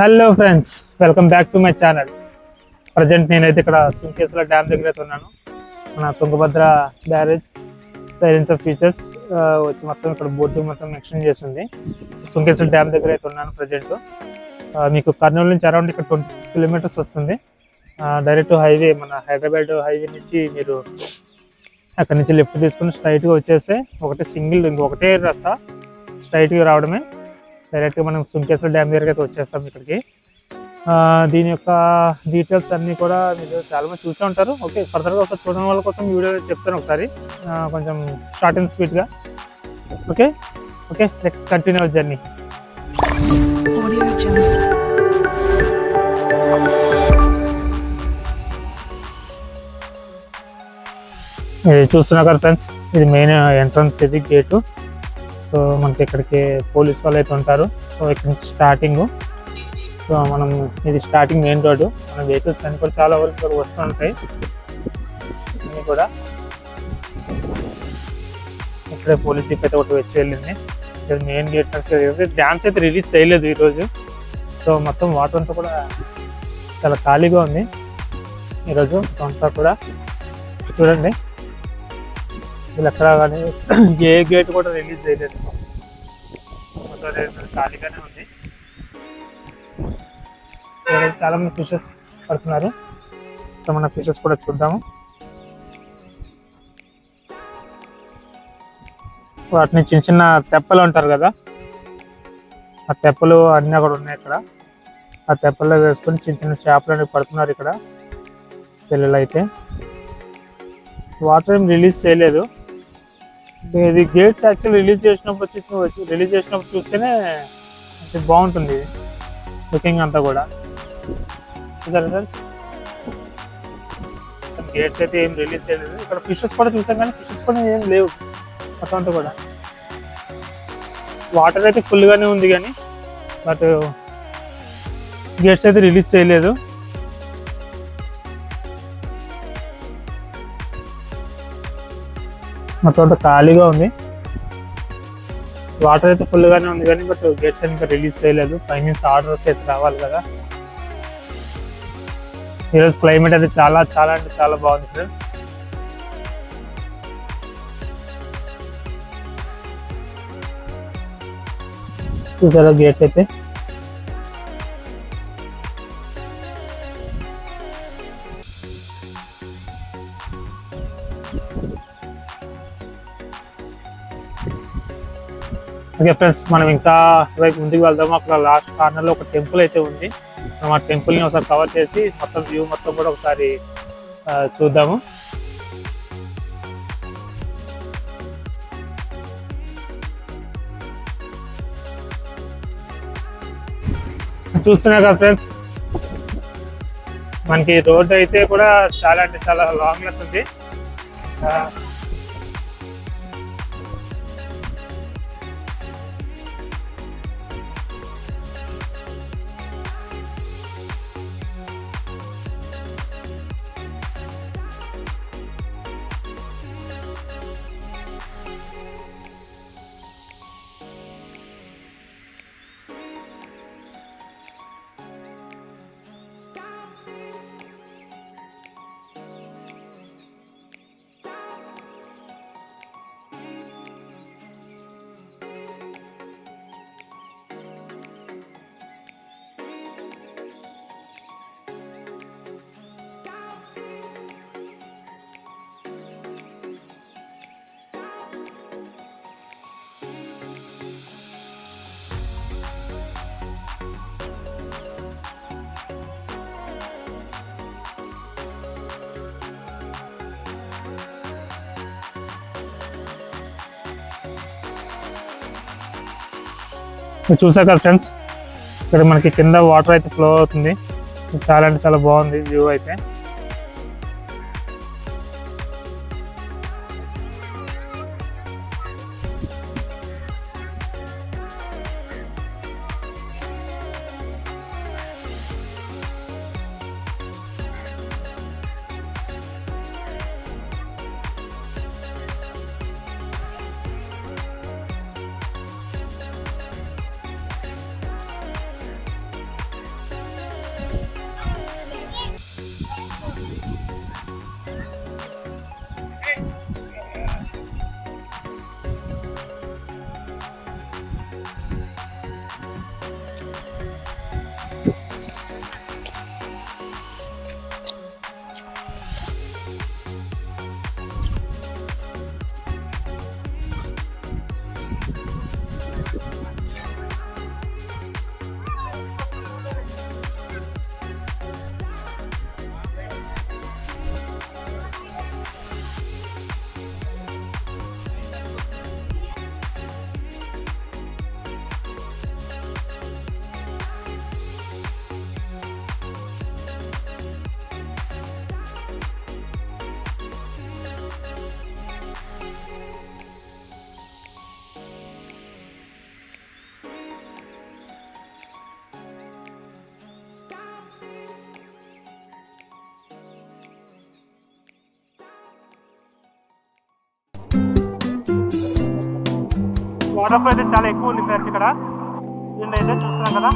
Hello friends, welcome back to my channel. Present నేనైతే ఇక్కడ Sunkeshwara dam దగ్గర అయితే ఉన్నాను. మన తుంగభద్ర బ్యారేజ్ సైలెన్సర్ ఫీచర్స్ వచ్చి మొత్తం ఇక్కడ బోర్డు మొత్తం ఎక్స్టెండ్ చేస్తుంది. సుంకేశ్వర డ్యామ్ దగ్గర అయితే ఉన్నాను ప్రజెంట్. మీకు కర్నూలు నుంచి అరౌండ్ ఇక్కడ 26 కిలోమీటర్స్ వస్తుంది. డైరెక్ట్ హైవే, మన హైదరాబాద్ హైవే నుంచి మీరు అక్కడ నుంచి లెఫ్ట్ తీసుకుని స్ట్రైట్గా వచ్చేస్తే ఒకటే సింగిల్ ఇంకొకటే రస్తా స్ట్రైట్గా రావడమే. డైరెక్ట్గా మనం సుంకేశ్వర డ్యామ్ దగ్గరికి అయితే వచ్చేస్తాం ఇక్కడికి. దీని యొక్క డీటెయిల్స్ అన్నీ కూడా మీరు చాలామంది చూస్తూ ఉంటారు. ఓకే, ఫర్దర్గా ఒకసారి చూడడం వాళ్ళ కోసం వీడియో చెప్తాను ఒకసారి, కొంచెం షార్ట్ అండ్ స్వీట్గా. Okay okay next continue journey. ఇది చూస్తున్నా కదా ఫ్రెండ్స్, ఇది మెయిన్ ఎంట్రన్స్, ఇది గేటు. సో మనకి ఇక్కడికి పోలీస్ వాళ్ళు అయితే ఉంటారు. సో ఇక్కడ నుంచి స్టార్టింగ్. సో మనం ఇది స్టార్టింగ్ మెయిన్ రోడ్డు. మన వెహికల్స్ అన్ని కూడా చాలా వరకు ఇక్కడ వస్తూ ఉంటాయి అన్నీ కూడా. ఇక్కడే పోలీస్ జీప్ అయితే ఒకటి వచ్చి వెళ్ళింది. ఇది మెయిన్ గేట్. డ్యామ్స్ అయితే రిలీజ్ చేయలేదు ఈరోజు. సో మొత్తం వాటర్ అంతా కూడా చాలా ఖాళీగా ఉంది ఈరోజు అంతా కూడా. చూడండి, వీళ్ళు ఎక్కడ కానీ ఏ గేట్ కూడా రిలీజ్ చేయలేదు, మొత్తం ఖాళీగానే ఉంది. చాలా మంది ఫిషెస్ పడుతున్నారు. సో మన ఫిషెస్ కూడా చూద్దాము. వాటిని చిన్న చిన్న తెప్పలు ఉంటారు కదా, ఆ తెప్పలు అన్నీ అక్కడ ఉన్నాయి. ఇక్కడ ఆ తెప్పల్లో వేసుకొని చిన్న చిన్న చేపలు అనేవి పడుతున్నారు ఇక్కడ పిల్లలు అయితే. వాటర్ ఏం రిలీజ్ చేయలేదు. ఇది గేట్స్ యాక్చువల్ రిలీజ్ చేసినప్పుడు చూస్తేనే బాగుంటుంది లుకింగ్ అంతా కూడా. గేట్స్ అయితే ఏం రిలీజ్ చేయలేదు. ఇక్కడ ఫిషెస్ కూడా చూసాం కానీ ఫిషెస్ కూడా ఏం లేవు మొత్తం అంతా కూడా. వాటర్ అయితే ఫుల్గానే ఉంది కానీ బట్ గేట్స్ అయితే రిలీజ్ చేయలేదు. మొత్తం అంతా ఖాళీగా ఉంది. వాటర్ అయితే ఫుల్గానే ఉంది కానీ బట్ గేట్స్ ఇంకా రిలీజ్ చేయలేదు. పైనుంచి ఆర్డర్స్ అయితే రావాలి కదా. ఈరోజు క్లైమేట్ అయితే చాలా చాలా అంటే చాలా బాగుంది సార్. చూసారా గేట్ అయితే. ఓకే ఫ్రెండ్స్, మనం ఇంకా వైపు ముందుకు వెళ్దాము. అక్కడ లాస్ట్ కార్నర్లో ఒక టెంపుల్ అయితే ఉంది. మనం ఆ టెంపుల్ని ఒకసారి కవర్ చేసి మొత్తం వ్యూ మొత్తం కూడా ఒకసారి చూద్దాము. చూస్తున్నా కదా ఫ్రెండ్స్, మనకి రోడ్ అయితే కూడా చాలా అంటే చాలా లాంగ్ లెస్ ఉంది. చూసా కదా ఫ్రెండ్స్, ఇక్కడ మనకి కింద వాటర్ అయితే ఫ్లో అవుతుంది. చాలా అంటే చాలా బాగుంది వ్యూ అయితే. వాటర్ ఫ్లో అయితే చాలా ఎక్కువ ఉంది ఫ్రెండ్స్ ఇక్కడ. దీంట్లో అయితే చూస్తున్నాం కదా